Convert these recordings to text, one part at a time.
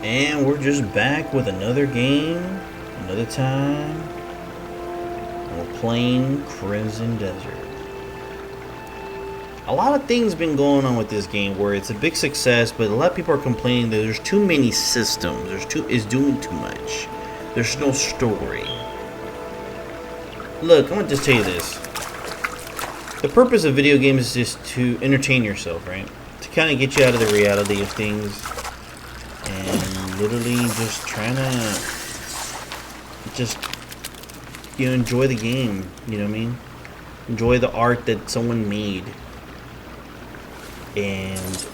And we're just back with another game, another time. We're playing Crimson Desert. A lot of things been going on with this game where it's a big success, but a lot of people are complaining that there's too many systems. It's doing too much. There's no story. Look, I'm gonna just tell you this. The purpose of video games is just to entertain yourself, right? To kind of get you out of the reality of things. And literally just trying to enjoy the game, you know what I mean? Enjoy the art that someone made. And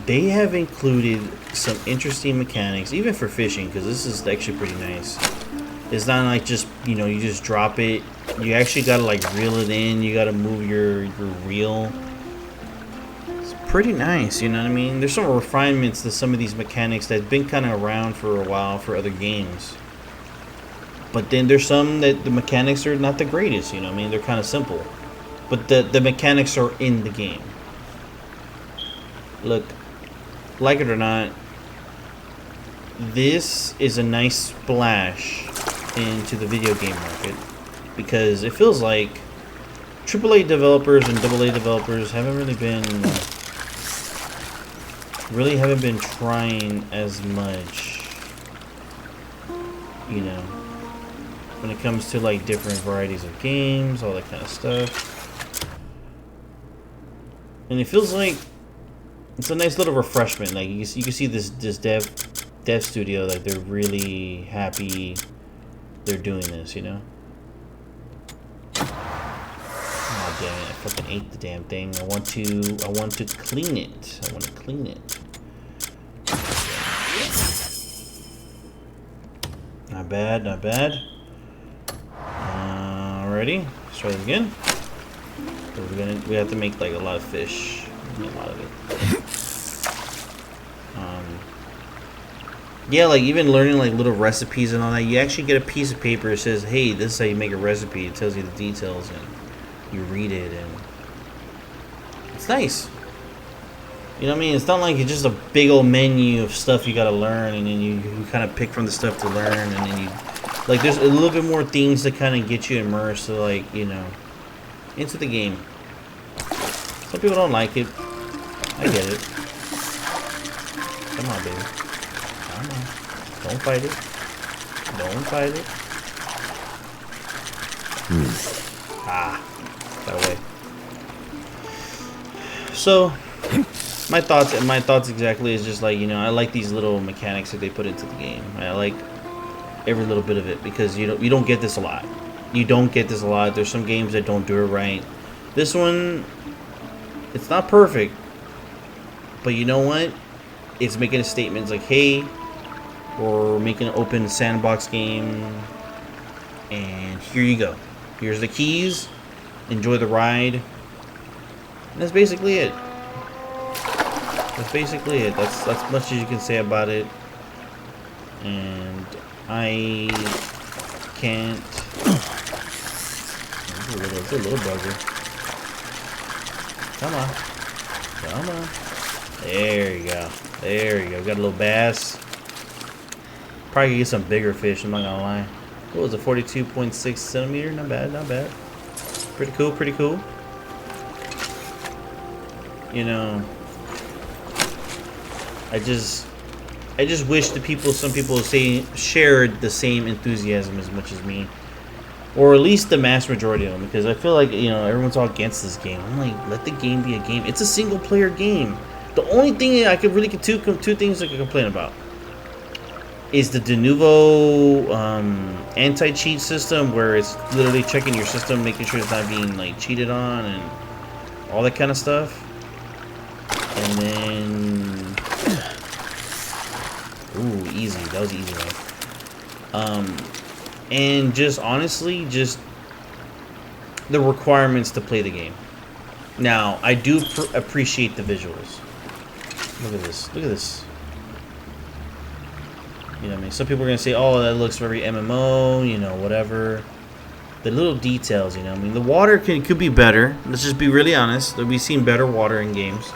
they have included some interesting mechanics, even for fishing, because this is actually pretty nice. It's not like just, you just drop it. You actually gotta like reel it in. You gotta move your reel. It's pretty nice, you know what I mean? There's some refinements to some of these mechanics that's been kind of around for a while for other games. But then there's some that the mechanics are not the greatest, you know what I mean? They're kind of simple. But the mechanics are in the game. Look, like it or not, this is a nice splash into the video game market. Because it feels like AAA developers and AA developers haven't been trying as much, when it comes to like different varieties of games, all that kind of stuff. And it feels like it's a nice little refreshment. Like you can see this dev studio, like they're really happy they're doing this, Oh damn it! I fucking ate the damn thing. I want to clean it. I want to clean it. Not bad, not bad. Alrighty, let's try this again. We have to make like a lot of fish. A lot of it. Yeah, like even learning like little recipes and all that. You actually get a piece of paper that says, "Hey, this is how you make a recipe." It tells you the details and you read it, and it's nice. You know what I mean? It's not like it's just a big old menu of stuff you gotta learn, and then you kind of pick from the stuff to learn, and then you like there's a little bit more things to kind of get you immersed, so like into the game. Some people don't like it. I get it. Come on, baby. Come on. Don't fight it. Don't fight it. Ah. Got away. So, my thoughts exactly is just like, I like these little mechanics that they put into the game. I like every little bit of it because you don't get this a lot. You don't get this a lot. There's some games that don't do it right. This one, it's not perfect, but you know what? It's making a statement. It's like, hey, we're making an open sandbox game, and here you go. Here's the keys. Enjoy the ride. And that's basically it. That's basically it. That's much as you can say about it. And I can't. It's a little bugger. Come on. Come on. There you go. There you go. Got a little bass. Probably could get some bigger fish, I'm not gonna lie. What was it, 42.6 centimeter? Not bad, not bad. Pretty cool, pretty cool. I just wish some people shared the same enthusiasm as much as me. Or at least the mass majority of them, because I feel like, everyone's all against this game. I'm like, let the game be a game. It's a single player game. The only thing I could really get two things I could complain about is the de novo anti-cheat system, where it's literally checking your system, making sure it's not being like cheated on and all that kind of stuff. And then, ooh, easy. That was easy, right? And just honestly, just the requirements to play the game. Now, I do appreciate the visuals. Look at this. Look at this. You know what I mean? Some people are going to say, oh, that looks very MMO, whatever. The little details, I mean, the water could be better. Let's just be really honest. We've seen better water in games.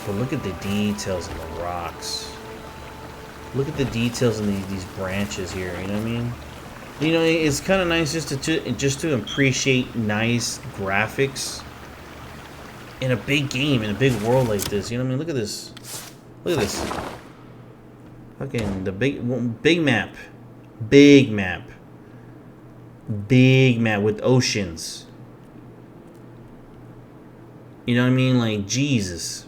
But look at the details in the rocks. Look at the details in these branches here. You know what I mean? You know, it's kind of nice just to appreciate nice graphics in a big game, in a big world like this. You know what I mean? Look at this. Look at this. Fucking the big map. Big map. Big map with oceans. You know what I mean? Like, Jesus.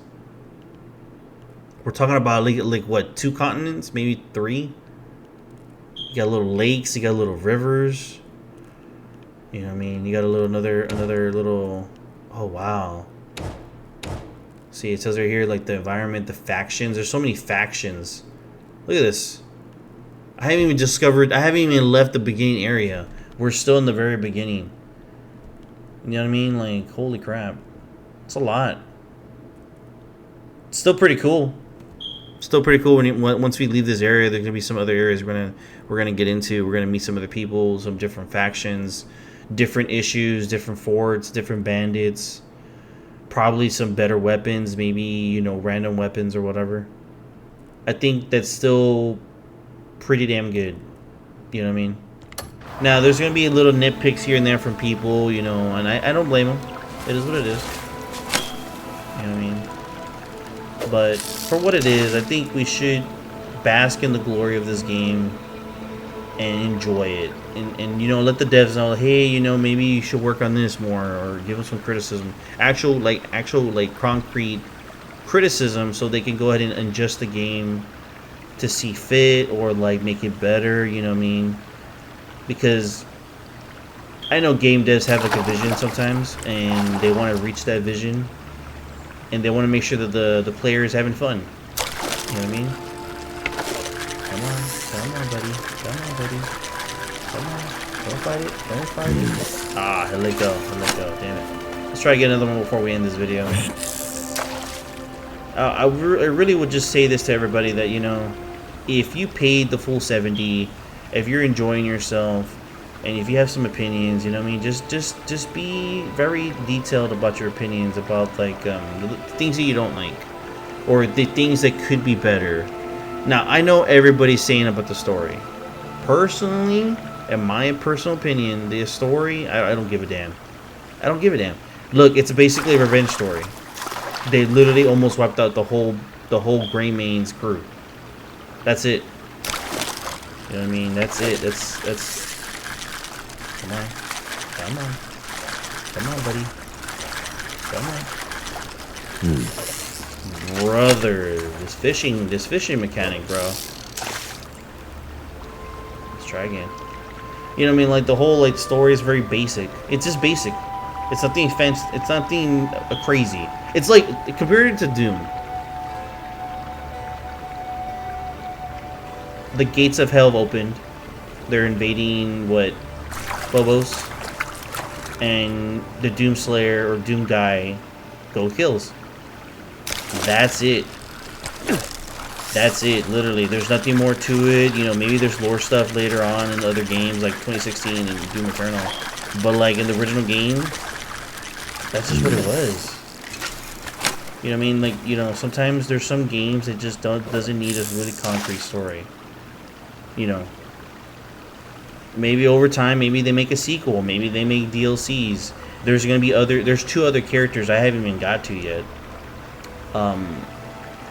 We're talking about like what, 2 continents? Maybe 3? You got little lakes, you got little rivers. You know what I mean? You got a little another little, oh wow. See, it says right here like the environment, the factions. There's so many factions. Look at this. I haven't even left the beginning area. We're still in the very beginning. You know what I mean? Like, holy crap. It's a lot. It's still pretty cool. Still pretty cool once we leave this area. There's gonna be some other areas we're gonna get into. We're gonna meet some other people, some different factions, different issues, different forts, different bandits. Probably some better weapons, maybe, you know, random weapons or whatever. I think that's still pretty damn good. You know what I mean? Now, there's going to be little nitpicks here and there from people, you know, and I don't blame them. It is what it is. You know what I mean? But for what it is, I think we should bask in the glory of this game and enjoy it. And you know, let the devs know, hey, you know, maybe you should work on this more, or give them some criticism. Actual concrete criticism, so they can go ahead and adjust the game to see fit, or like make it better, you know what I mean? Because I know game devs have like a vision sometimes, and they want to reach that vision, and they want to make sure that the player is having fun. You know what I mean? Come on, buddy. Come on, buddy. Come on. Don't fight it. Don't fight it. Ah, I let go. I let go. Damn it. Let's try to get another one before we end this video. I really would just say this to everybody, that, you know, if you paid the full 70, if you're enjoying yourself, and if you have some opinions, you know what I mean, just be very detailed about your opinions about, like, the things that you don't like, or the things that could be better. Now, I know everybody's saying about the story. Personally, in my personal opinion, the story, I don't give a damn. I don't give a damn. Look, it's basically a revenge story. They literally almost wiped out the whole Greymane's crew. That's it. You know what I mean? That's it. That's. Come on. Come on. Come on, buddy. Come on. Brother, this fishing mechanic, bro. Let's try again. You know what I mean? Like, the whole, like, story is very basic. It's just basic. It's nothing fancy. It's nothing crazy. It's like, compared it to Doom. The gates of hell have opened. They're invading, what, Phobos, and the Doomslayer or Doom guy go kills. That's it. That's it, literally. There's nothing more to it. You know, maybe there's lore stuff later on in other games like 2016 and Doom Eternal. But, like, in the original game, that's just what it was. You know what I mean? Like, you know, sometimes there's some games that just doesn't need a really concrete story. You know. Maybe over time, maybe they make a sequel. Maybe they make DLCs. There's going to be there's 2 other characters I haven't even got to yet.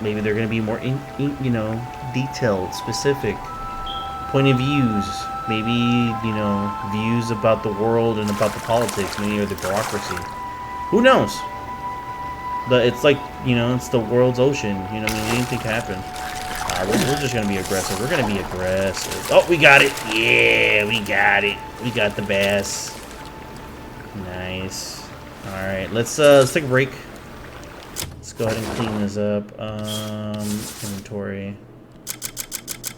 Maybe they're going to be more, you know, detailed, specific point of views. Maybe, you know, views about the world and about the politics, maybe, or the bureaucracy. Who knows? But it's like, you know, it's the world's ocean. You know what I mean? Anything can happen. We're just going to be aggressive. We're going to be aggressive. Oh, we got it. Yeah, we got it. We got the bass. Nice. All right, let's take a break. Let's go ahead and clean this up. Inventory.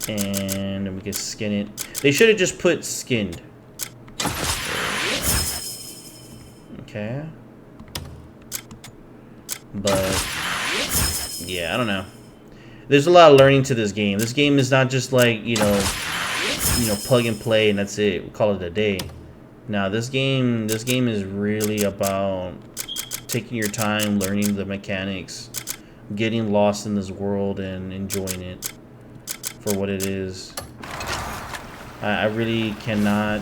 And we can skin it. They should have just put skinned. Okay. But yeah, I don't know. There's a lot of learning to this game. This game is not just like, you know, plug and play and that's it. We call it a day. Now, this game is really about taking your time, learning the mechanics, getting lost in this world and enjoying it. for what it is. I really cannot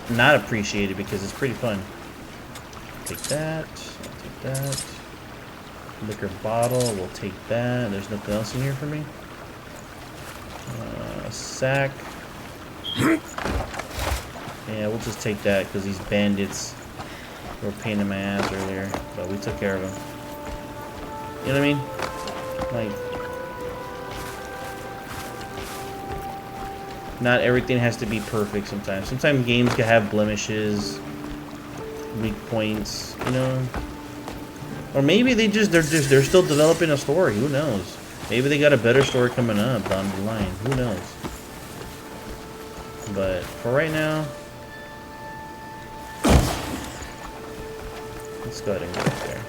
not appreciate it because it's pretty fun. Take that. I'll take that. Liquor bottle. We'll take that. There's nothing else in here for me. Sack. Yeah, we'll just take that because these bandits were a pain in my ass earlier, but we took care of them. You know what I mean? Like, not everything has to be perfect sometimes. Sometimes games can have blemishes, weak points, you know. Or maybe they're still developing a story. Who knows? Maybe they got a better story coming up down the line. Who knows? But for right now, let's go ahead and go up there.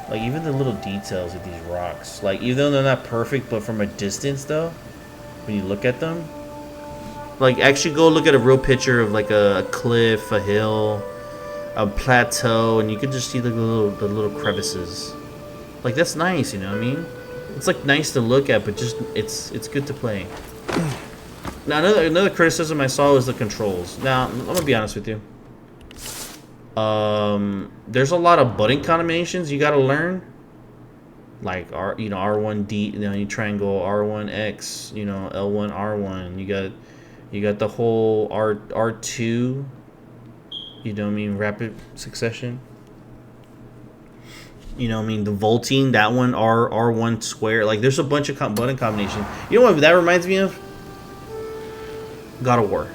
Like, even the little details of these rocks, like, even though they're not perfect, but from a distance though, when you look at them, like, actually go look at a real picture of like a cliff, a hill, a plateau, and you can just see the little crevices. Like, that's nice, you know what I mean? It's like nice to look at, but just it's good to play. Now another criticism I saw was the controls. Now I'm gonna be honest with you. There's a lot of button combinations you gotta learn. Like R1D, you know, you triangle, R1X, you know, L1 R1. You got the whole R2. You know what I mean? Rapid succession. You know what I mean? The vaulting, that one, R1 square. Like, there's a bunch of button combinations. You know what that reminds me of? God of War.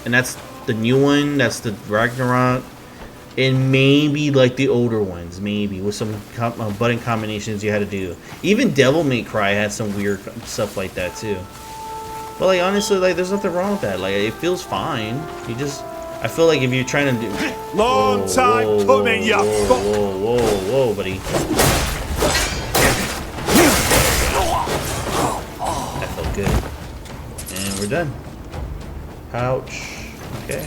And that's the new one. That's the Ragnarok. And maybe, like, the older ones. Maybe. With some button combinations you had to do. Even Devil May Cry had some weird stuff like that, too. But, like, honestly, like, there's nothing wrong with that. Like, it feels fine. You just... I feel like if you're trying to do... Long time coming, ya. Whoa, buddy. That felt good. And we're done. Pouch. Okay.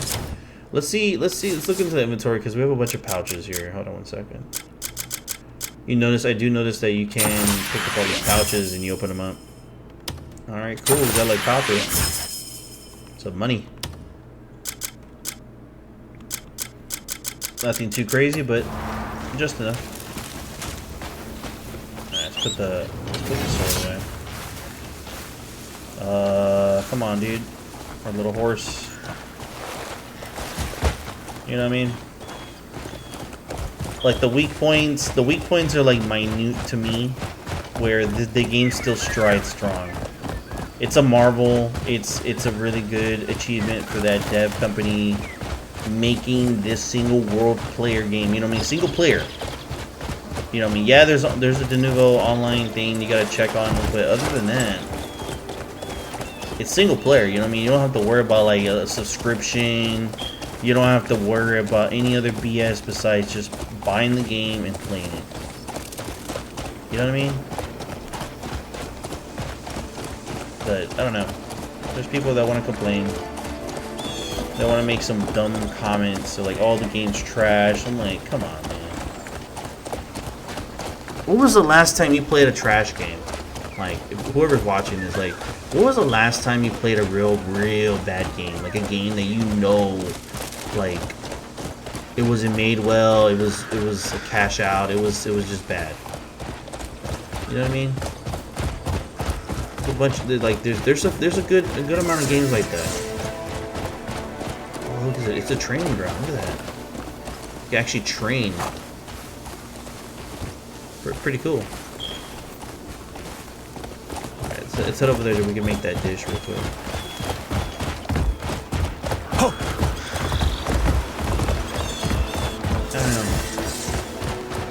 Let's look into the inventory because we have a bunch of pouches here. Hold on one second. I do notice that you can pick up all these pouches and you open them up. Alright, cool. We got like copper. Some money. Nothing too crazy, but just enough. Alright, let's put the sword away. Come on, dude. Our little horse. You know what I mean? Like, the weak points are like minute to me, where the game still strides strong. It's a marvel. It's a really good achievement for that dev company making this single world player game. You know what I mean? Single player. You know what I mean? Yeah, there's a Denuvo online thing you gotta check on, but other than that, it's single player. You know what I mean? You don't have to worry about like a subscription. You don't have to worry about any other BS besides just buying the game and playing it. You know what I mean? But I don't know. There's people that want to complain. They want to make some dumb comments. So like, oh, the game's trash. I'm like, come on, man. What was the last time you played a trash game? Like, whoever's watching this, like, what was the last time you played a real bad game? Like a game that you know, like, it wasn't made well. It was a cash out. It was just bad. You know what I mean? A bunch of like, there's a good amount of games like that. Oh, look at it! It's a training ground. Look at that. You can actually train. Pretty cool. All right, let's head over there so we can make that dish real quick.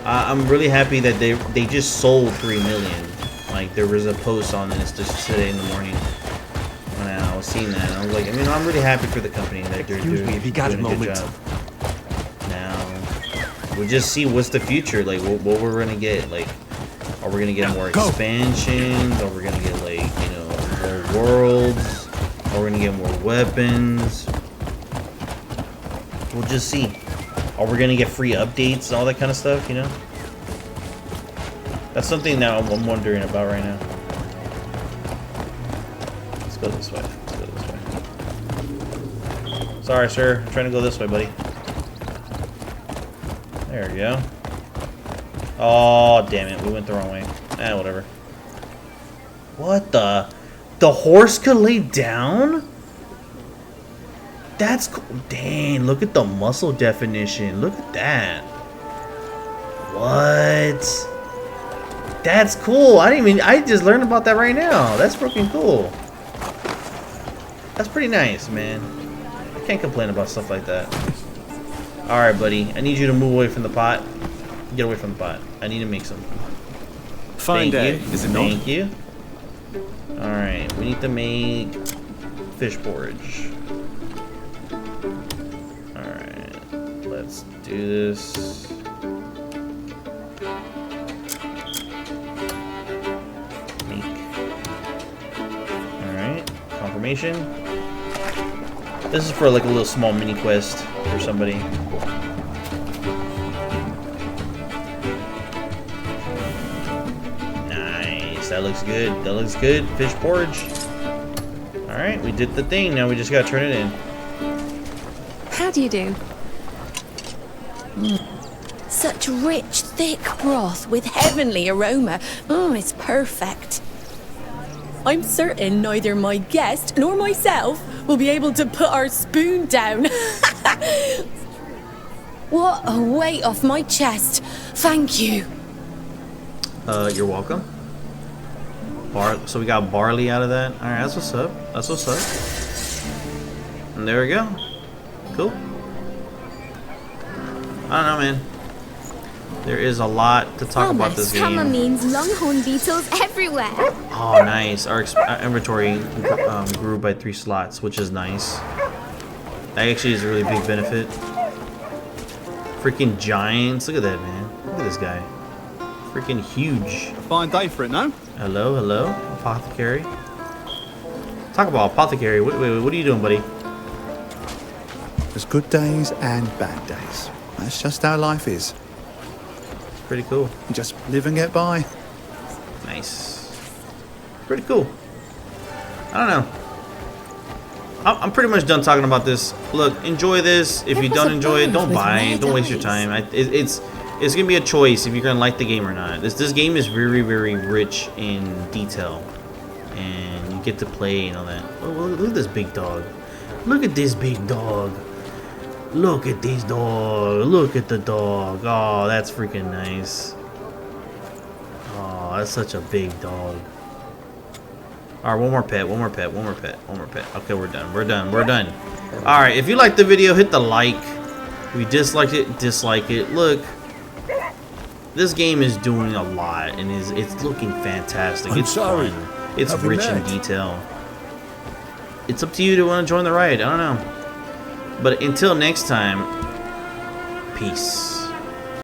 I'm really happy that they just sold 3 million. Like, there was a post on this just today in the morning when I was seeing that, and I was like, I mean, I'm really happy for the company that they're doing a good job. Now, we'll just see what's the future, like what we're gonna get. Like, are we gonna get more expansions? Are we gonna get, like, you know, more worlds? Are we gonna get more weapons? We'll just see. Are we gonna get free updates and all that kind of stuff, you know? That's something that I'm wondering about right now. Let's go this way. Let's go this way. Sorry, sir. I'm trying to go this way, buddy. There we go. Oh, damn it. We went the wrong way. Whatever. What the? The horse could lay down? That's cool. Dang, look at the muscle definition. Look at that. What? That's cool. I just learned about that right now. That's freaking cool. That's pretty nice, man. I can't complain about stuff like that. Alright, buddy. I need you to move away from the pot. Get away from the pot. I need to make some. Fine day, is it not? Thank you. Alright, we need to make fish porridge. Alright, let's do this. Alright, confirmation. This is for like a little small mini quest for somebody. Nice, that looks good. That looks good. Fish porridge. Alright, we did the thing. Now we just gotta turn it in. How do you do? Such rich, thick broth with heavenly aroma. It's perfect. I'm certain neither my guest nor myself will be able to put our spoon down. What a weight off my chest. Thank you. You're welcome. So we got barley out of that. Alright, that's what's up. That's what's up. And there we go. Cool. I don't know, man. There is a lot to talk about this game. Summer means longhorn beetles everywhere. Oh, nice. Our inventory grew by 3 slots, which is nice. That actually is a really big benefit. Freaking giants. Look at that, man. Look at this guy. Freaking huge. Fine day for it, no? Hello, hello. Apothecary. Talk about apothecary. Wait, what are you doing, buddy? There's good days and bad days. That's just how life is. Pretty cool. You just live and get by. Nice. Pretty cool. I don't know. I'm pretty much done talking about this. Look, enjoy this. If you don't enjoy it, don't buy it. Don't waste your time. It's gonna be a choice if you're gonna like the game or not. This game is very, very rich in detail, and you get to play and all that. Oh, look at this big dog. Look at this big dog. Look at this dog. Look at the dog. Oh, that's freaking nice. Oh, that's such a big dog. Alright, one more pet. Okay, we're done. Alright, if you liked the video, hit the like. If you disliked it, dislike it. Look, this game is doing a lot, and it's looking fantastic. It's fun. It's rich in detail. It's up to you to want to join the ride. I don't know. But until next time, peace.